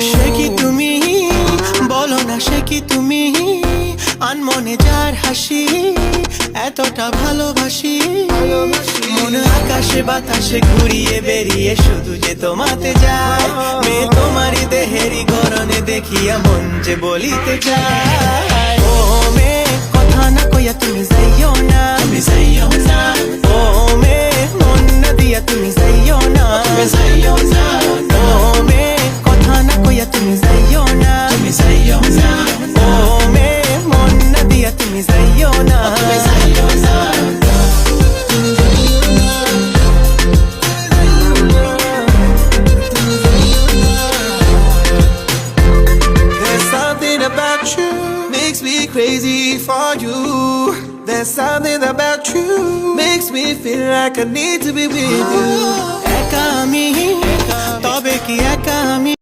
সে কি তুমি, বলো না সে কি তুমি, আনমনে যার হাসি এতটা ভালোবাসি। মন আকাশে বাতাসে ঘুরিয়ে বেরিয়ে শুধু যে তোমাতে যায়, মেয়ে তোমারই দেহেরই গরনে দেখিয়া মন যে বলিতে চায়। ও মেয়ে কথা না কইয়া তুমি যাইও না, তুমি যাইও না। ও মেয়ে মন না দিয়া তুমি যাইও না, তুমি যাইও না। ও মেয়ে কথা না কইয়া তুমি যাইও না, তুমি যাইও না। ও মেয়ে মন না দিয়া তুমি যাইও না, তুমি যাইও না। There's something about you makes me crazy for you. There's something about you makes me feel like I need to be with you. একা আমি, তবে কি একা আমি?